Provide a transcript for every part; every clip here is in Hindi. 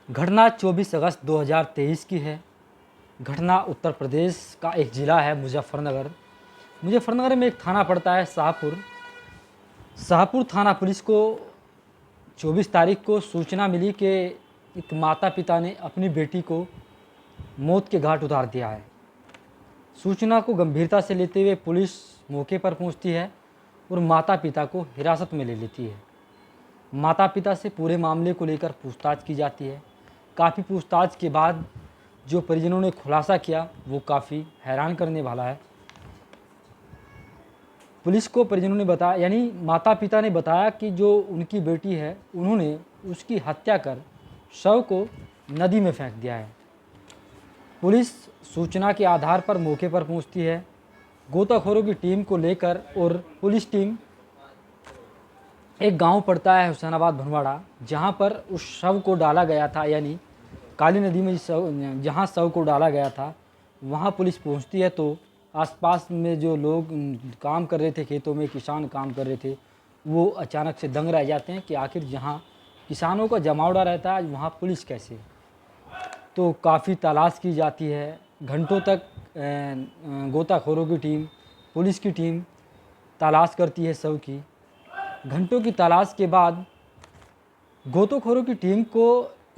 घटना 24 अगस्त 2023 की है। घटना उत्तर प्रदेश का एक ज़िला है मुजफ्फरनगर। मुजफ्फरनगर में एक थाना पड़ता है शाहपुर। शाहपुर थाना पुलिस को 24 तारीख को सूचना मिली कि एक माता पिता ने अपनी बेटी को मौत के घाट उतार दिया है। सूचना को गंभीरता से लेते हुए पुलिस मौके पर पहुंचती है और माता पिता को हिरासत में ले लेती है। माता पिता से पूरे मामले को लेकर पूछताछ की जाती है। काफ़ी पूछताछ के बाद जो परिजनों ने खुलासा किया वो काफ़ी हैरान करने वाला है। पुलिस को परिजनों ने बताया, यानी माता पिता ने बताया कि जो उनकी बेटी है उन्होंने उसकी हत्या कर शव को नदी में फेंक दिया है। पुलिस सूचना के आधार पर मौके पर पहुंचती है। गोताखोरों की टीम को लेकर और पुलिस टीम एक गांव पड़ता है हुसैनाबाद भनवाड़ा, जहां पर उस शव को डाला गया था, यानी काली नदी में जहां शव को डाला गया था वहां पुलिस पहुंचती है। तो आसपास में जो लोग काम कर रहे थे, खेतों में किसान काम कर रहे थे, वो अचानक से दंग रह जाते हैं कि आखिर जहां किसानों का जमावड़ा रहता है वहां पुलिस कैसे। तो काफ़ी तलाश की जाती है। घंटों तक गोताखोरों की टीम, पुलिस की टीम तलाश करती है शव की। घंटों की तलाश के बाद गोताखोरों की टीम को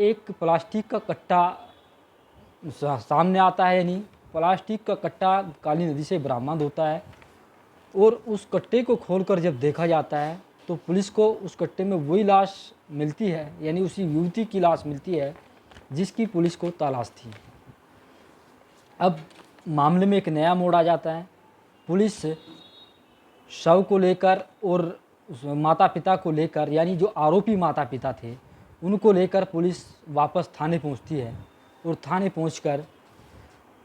एक प्लास्टिक का कट्टा सामने आता है, यानी प्लास्टिक का कट्टा काली नदी से बरामद होता है। और उस कट्टे को खोलकर जब देखा जाता है तो पुलिस को उस कट्टे में वही लाश मिलती है, यानी उसी युवती की लाश मिलती है जिसकी पुलिस को तलाश थी। अब मामले में एक नया मोड़ आ जाता है। पुलिस शव को लेकर और माता पिता को लेकर, यानी जो आरोपी माता पिता थे उनको लेकर पुलिस वापस थाने पहुंचती है। और थाने पहुंचकर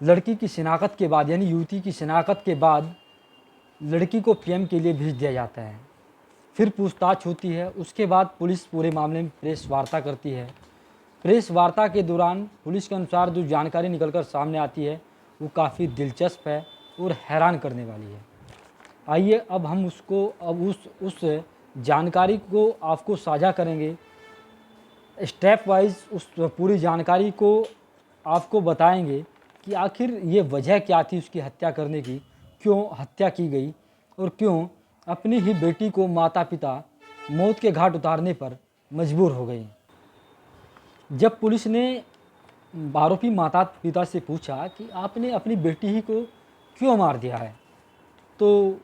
लड़की की शिनाख्त के बाद, यानी युवती की शिनाख्त के बाद लड़की को पीएम के लिए भेज दिया जाता है। फिर पूछताछ होती है। उसके बाद पुलिस पूरे मामले में प्रेस वार्ता करती है। प्रेस वार्ता के दौरान पुलिस के अनुसार जो जानकारी निकलकर सामने आती है वो काफ़ी दिलचस्प है और हैरान करने वाली है। आइए अब हम उस जानकारी को आपको साझा करेंगे। स्टेप वाइज उस पूरी जानकारी को आपको बताएंगे कि आखिर ये वजह क्या थी उसकी हत्या करने की, क्यों हत्या की गई और क्यों अपनी ही बेटी को माता पिता मौत के घाट उतारने पर मजबूर हो गए। जब पुलिस ने आरोपी माता पिता से पूछा कि आपने अपनी बेटी ही को क्यों मार दिया है, तो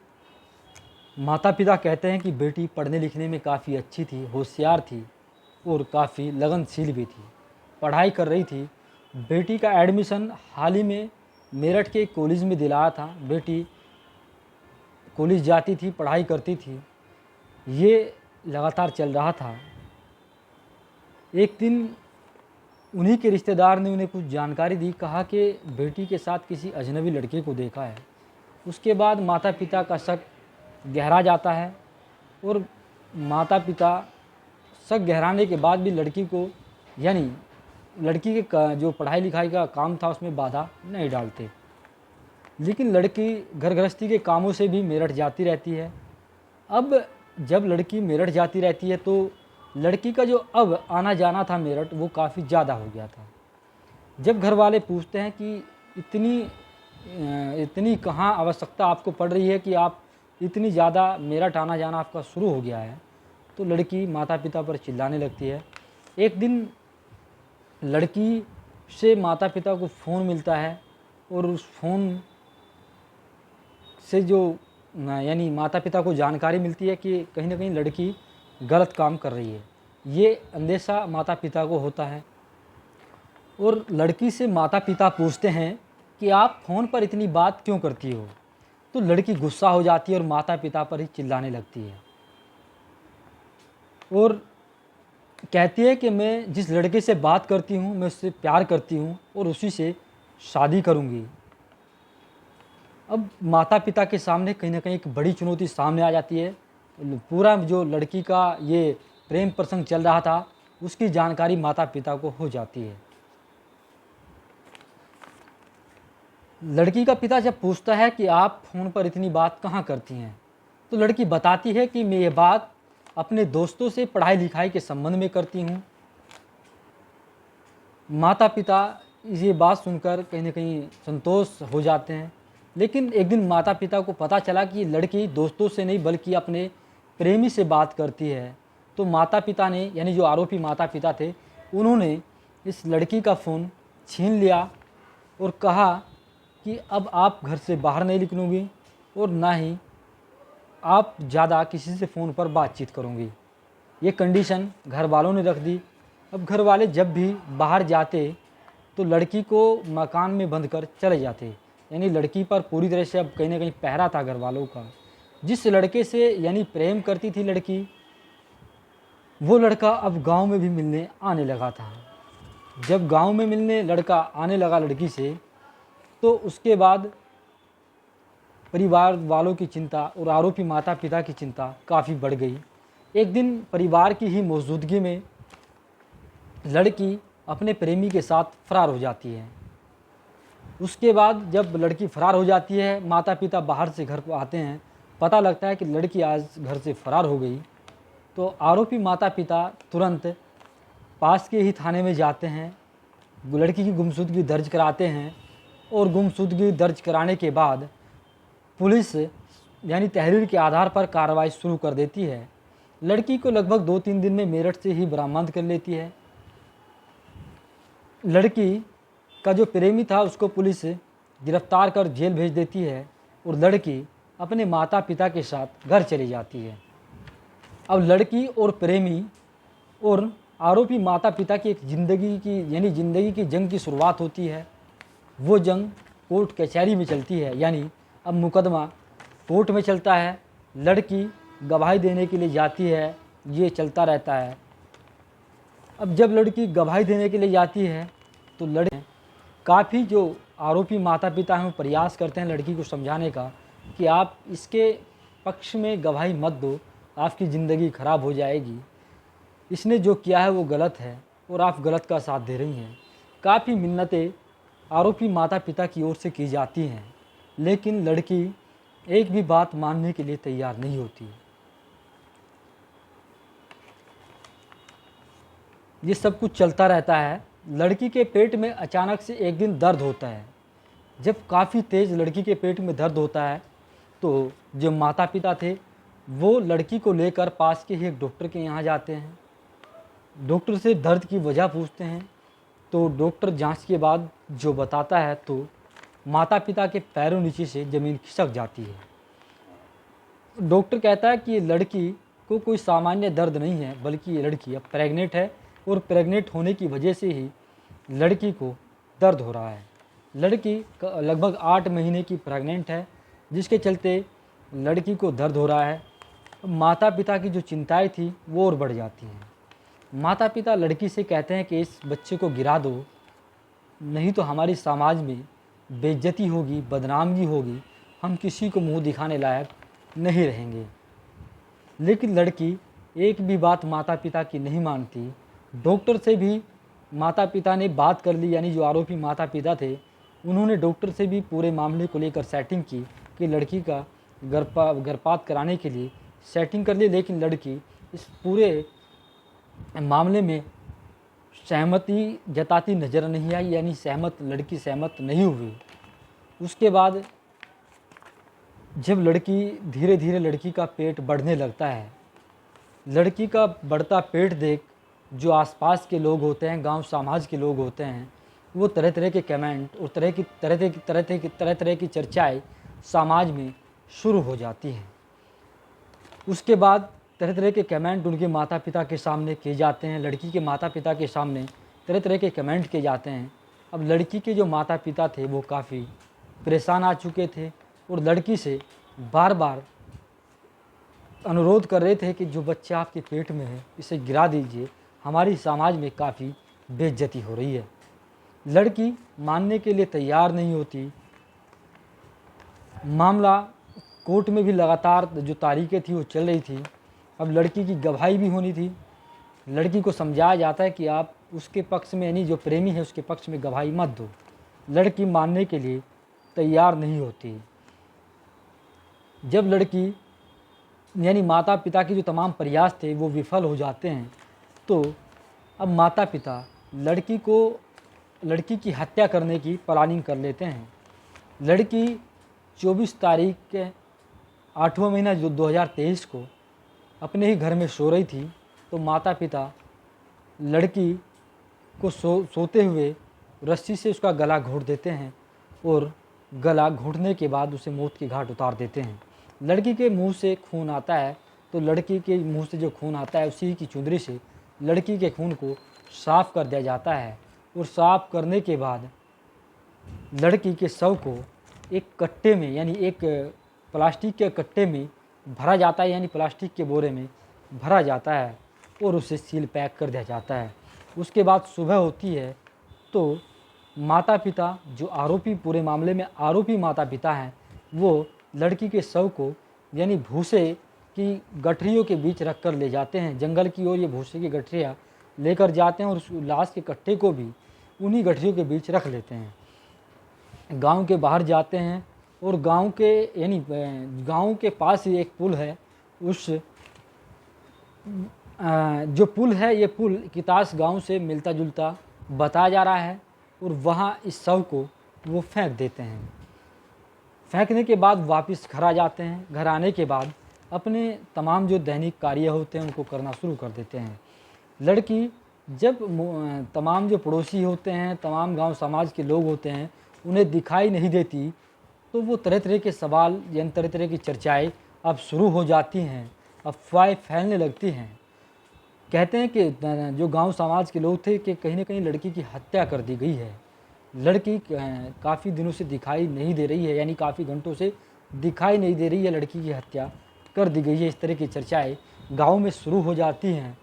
माता पिता कहते हैं कि बेटी पढ़ने लिखने में काफ़ी अच्छी थी, होशियार थी और काफ़ी लगनशील भी थी, पढ़ाई कर रही थी। बेटी का एडमिशन हाल ही में मेरठ के कॉलेज में दिलाया था। बेटी कॉलेज जाती थी, पढ़ाई करती थी, ये लगातार चल रहा था। एक दिन उन्हीं के रिश्तेदार ने उन्हें कुछ जानकारी दी, कहा कि बेटी के साथ किसी अजनबी लड़के को देखा है। उसके बाद माता पिता का शक गहरा जाता है और माता पिता शक गहराने के बाद भी लड़की को, यानी लड़की के जो पढ़ाई लिखाई का काम था उसमें बाधा नहीं डालते। लेकिन लड़की घर गृहस्थी के कामों से भी मेरठ जाती रहती है। अब जब लड़की मेरठ जाती रहती है तो लड़की का जो अब आना जाना था मेरठ वो काफ़ी ज़्यादा हो गया था। जब घर वाले पूछते हैं कि इतनी कहाँ आवश्यकता आपको पड़ रही है कि आप इतनी ज़्यादा मेरठ आना जाना आपका शुरू हो गया है, तो लड़की माता पिता पर चिल्लाने लगती है। एक दिन लड़की से माता पिता को फ़ोन मिलता है और उस फ़ोन से जो यानी माता पिता को जानकारी मिलती है कि कहीं ना कहीं लड़की गलत काम कर रही है। ये अंदेशा माता पिता को होता है और लड़की से माता पिता पूछते हैं कि आप फ़ोन पर इतनी बात क्यों करती हो। तो लड़की गुस्सा हो जाती है और माता पिता पर ही चिल्लाने लगती है और कहती है कि मैं जिस लड़के से बात करती हूँ मैं उससे प्यार करती हूँ और उसी से शादी करूँगी। अब माता पिता के सामने कहीं ना कहीं एक बड़ी चुनौती सामने आ जाती है। पूरा जो लड़की का ये प्रेम प्रसंग चल रहा था उसकी जानकारी माता पिता को हो जाती है। लड़की का पिता जब पूछता है कि आप फ़ोन पर इतनी बात कहाँ करती हैं, तो लड़की बताती है कि मैं ये बात अपने दोस्तों से पढ़ाई लिखाई के संबंध में करती हूँ। माता पिता ये बात सुनकर कहीं न कहीं संतोष हो जाते हैं। लेकिन एक दिन माता पिता को पता चला कि लड़की दोस्तों से नहीं बल्कि अपने प्रेमी से बात करती है। तो माता पिता ने, यानी जो आरोपी माता पिता थे, उन्होंने इस लड़की का फ़ोन छीन लिया और कहा कि अब आप घर से बाहर नहीं निकलूँगी और ना ही आप ज़्यादा किसी से फ़ोन पर बातचीत करूँगी। ये कंडीशन घर वालों ने रख दी। अब घर वाले जब भी बाहर जाते तो लड़की को मकान में बंद कर चले जाते, यानी लड़की पर पूरी तरह से अब कहीं ना कहीं पहरा था घर वालों का। जिस लड़के से यानी प्रेम करती थी लड़की, वो लड़का अब गांव में भी मिलने आने लगा था। जब गांव में मिलने लड़का आने लगा लड़की से, तो उसके बाद परिवार वालों की चिंता और आरोपी माता पिता की चिंता काफ़ी बढ़ गई। एक दिन परिवार की ही मौजूदगी में लड़की अपने प्रेमी के साथ फरार हो जाती है। उसके बाद जब लड़की फरार हो जाती है, माता पिता बाहर से घर को आते हैं, पता लगता है कि लड़की आज घर से फरार हो गई। तो आरोपी माता पिता तुरंत पास के ही थाने में जाते हैं, लड़की की गुमशुदगी दर्ज कराते हैं और गुमशुदगी दर्ज कराने के बाद पुलिस यानी तहरीर के आधार पर कार्रवाई शुरू कर देती है। लड़की को लगभग 2-3 दिन में मेरठ से ही बरामद कर लेती है। लड़की का जो प्रेमी था उसको पुलिस गिरफ्तार कर जेल भेज देती है और लड़की अपने माता पिता के साथ घर चली जाती है। अब लड़की और प्रेमी और आरोपी माता पिता की एक ज़िंदगी की जंग की शुरुआत होती है। वो जंग कोर्ट कचहरी में चलती है, यानी अब मुकदमा कोर्ट में चलता है। लड़की गवाही देने के लिए जाती है, ये चलता रहता है। अब जब लड़की गवाही देने के लिए जाती है तो काफ़ी जो आरोपी माता पिता हैं वो प्रयास करते हैं लड़की को समझाने का कि आप इसके पक्ष में गवाही मत दो, आपकी ज़िंदगी खराब हो जाएगी, इसने जो किया है वो गलत है और आप गलत का साथ दे रही हैं। काफ़ी मिन्नतें आरोपी माता पिता की ओर से की जाती हैं, लेकिन लड़की एक भी बात मानने के लिए तैयार नहीं होती। ये सब कुछ चलता रहता है। लड़की के पेट में अचानक से एक दिन दर्द होता है। जब काफ़ी तेज़ लड़की के पेट में दर्द होता है तो जो माता पिता थे वो लड़की को लेकर पास के ही एक डॉक्टर के यहाँ जाते हैं। डॉक्टर से दर्द की वजह पूछते हैं तो डॉक्टर जांच के बाद जो बताता है तो माता पिता के पैरों नीचे से ज़मीन खिसक जाती है। डॉक्टर कहता है कि लड़की को कोई सामान्य दर्द नहीं है, बल्कि ये लड़की अब प्रेग्नेंट है और प्रेग्नेंट होने की वजह से ही लड़की को दर्द हो रहा है। लड़की लगभग 8 महीने की प्रेग्नेंट है, जिसके चलते लड़की को दर्द हो रहा है। माता पिता की जो चिंताएं थी वो और बढ़ जाती हैं। माता पिता लड़की से कहते हैं कि इस बच्चे को गिरा दो, नहीं तो हमारी समाज में बेइज्जती होगी, बदनामी होगी, हम किसी को मुंह दिखाने लायक नहीं रहेंगे। लेकिन लड़की एक भी बात माता पिता की नहीं मानती। डॉक्टर से भी माता पिता ने बात कर ली, यानी जो आरोपी माता पिता थे उन्होंने डॉक्टर से भी पूरे मामले को लेकर सेटिंग की कि लड़की का गर्भपात कराने के लिए सेटिंग कर ली। लेकिन लड़की इस पूरे मामले में सहमति जताती नज़र नहीं आई, यानी लड़की सहमत नहीं हुई। उसके बाद जब लड़की धीरे धीरे लड़की का पेट बढ़ने लगता है, लड़की का बढ़ता पेट देख जो आसपास के लोग होते हैं, गांव समाज के लोग होते हैं, वो तरह तरह के कमेंट और तरह तरह की चर्चाएं समाज में शुरू हो जाती हैं। उसके बाद तरह तरह के कमेंट उनके माता पिता के सामने किए जाते हैं, लड़की के माता पिता के सामने तरह तरह के कमेंट किए जाते हैं। अब लड़की के जो माता पिता थे वो काफ़ी परेशान आ चुके थे और लड़की से बार बार अनुरोध कर रहे थे कि जो बच्चा आपके पेट में है इसे गिरा दीजिए, हमारी समाज में काफ़ी बेइज्जती हो रही है। लड़की मानने के लिए तैयार नहीं होती। मामला कोर्ट में भी लगातार जो तारीखें थी वो चल रही थी। अब लड़की की गवाही भी होनी थी। लड़की को समझाया जाता है कि आप उसके पक्ष में, यानी जो प्रेमी है उसके पक्ष में गवाही मत दो। लड़की मानने के लिए तैयार नहीं होती। जब लड़की यानी माता पिता के जो तमाम प्रयास थे वो विफल हो जाते हैं, तो अब माता पिता लड़की को लड़की की हत्या करने की प्लानिंग कर लेते हैं। लड़की 24 तारीख के 8वां महीना जो 2023 को अपने ही घर में सो रही थी, तो माता पिता लड़की को सोते हुए रस्सी से उसका गला घोंट देते हैं और गला घोंटने के बाद उसे मौत के घाट उतार देते हैं। लड़की के मुंह से खून आता है, तो लड़की के मुंह से जो खून आता है उसी की चुंदरी से लड़की के खून को साफ़ कर दिया जाता है और साफ़ करने के बाद लड़की के शव को एक कट्टे में, यानी एक प्लास्टिक के कट्टे में भरा जाता है, यानी प्लास्टिक के बोरे में भरा जाता है और उसे सील पैक कर दिया जाता है। उसके बाद सुबह होती है तो माता पिता, जो आरोपी, पूरे मामले में आरोपी माता पिता हैं, वो लड़की के शव को यानी भूसे की गठरियों के बीच रख कर ले जाते हैं जंगल की ओर। ये भूसे की गठरियाँ लेकर जाते हैं और उस लाश के कट्टे को भी उन्हीं गठरियों के बीच रख लेते हैं। गांव के बाहर जाते हैं और गांव के, यानी गांव के पास ही एक पुल है। उस जो पुल है, ये पुल कितास गांव से मिलता जुलता बताया जा रहा है और वहाँ इस शव को वो फेंक देते हैं। फेंकने के बाद वापस घर आ जाते हैं। घर आने के बाद अपने तमाम जो दैनिक कार्य होते हैं उनको करना शुरू कर देते हैं। लड़की जब तमाम जो पड़ोसी होते हैं, तमाम गांव समाज के लोग होते हैं, उन्हें दिखाई नहीं देती, तो वो तरह तरह के सवाल यानी तरह तरह की चर्चाएं अब शुरू हो जाती हैं, अफवाहें फैलने लगती हैं। कहते हैं कि जो गांव समाज के लोग थे कि कहीं ना कहीं लड़की की हत्या कर दी गई है। लड़की काफ़ी दिनों से दिखाई नहीं दे रही है, यानी काफ़ी घंटों से दिखाई नहीं दे रही है, लड़की की हत्या कर दी गई है। इस तरह की चर्चाएं गांव में शुरू हो जाती हैं।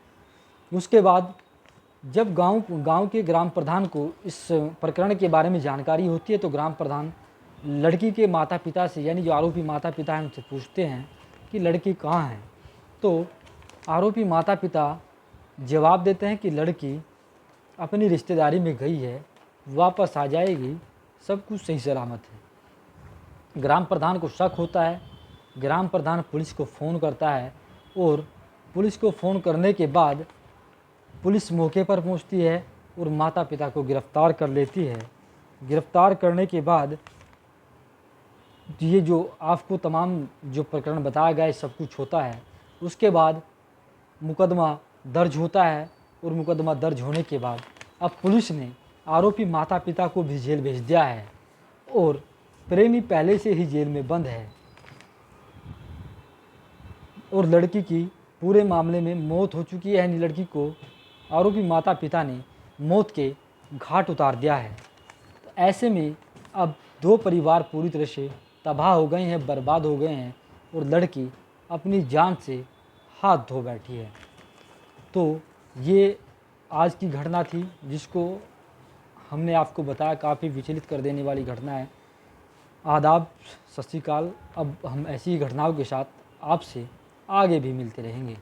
उसके बाद जब गांव के ग्राम प्रधान को इस प्रकरण के बारे में जानकारी होती है, तो ग्राम प्रधान लड़की के माता पिता से, यानी जो आरोपी माता पिता हैं, उनसे पूछते हैं कि लड़की कहाँ है। तो आरोपी माता पिता जवाब देते हैं कि लड़की अपनी रिश्तेदारी में गई है, वापस आ जाएगी, सब कुछ सही सलामत है। ग्राम प्रधान को शक होता है। ग्राम प्रधान पुलिस को फ़ोन करता है और पुलिस को फ़ोन करने के बाद पुलिस मौके पर पहुंचती है और माता पिता को गिरफ़्तार कर लेती है। गिरफ़्तार करने के बाद ये जो आपको तमाम जो प्रकरण बताया गया है सब कुछ होता है। उसके बाद मुकदमा दर्ज होता है और मुकदमा दर्ज होने के बाद अब पुलिस ने आरोपी माता पिता को भी जेल भेज दिया है और प्रेमी पहले से ही जेल में बंद है और लड़की की पूरे मामले में मौत हो चुकी है। यानी लड़की को आरोपी माता पिता ने मौत के घाट उतार दिया है। तो ऐसे में अब दो परिवार पूरी तरह से तबाह हो गए हैं, बर्बाद हो गए हैं और लड़की अपनी जान से हाथ धो बैठी है। तो ये आज की घटना थी जिसको हमने आपको बताया, काफ़ी विचलित कर देने वाली घटना है। आदाब, सत श्री अकाल। अब हम ऐसी ही घटनाओं के साथ आपसे आगे भी मिलते रहेंगे।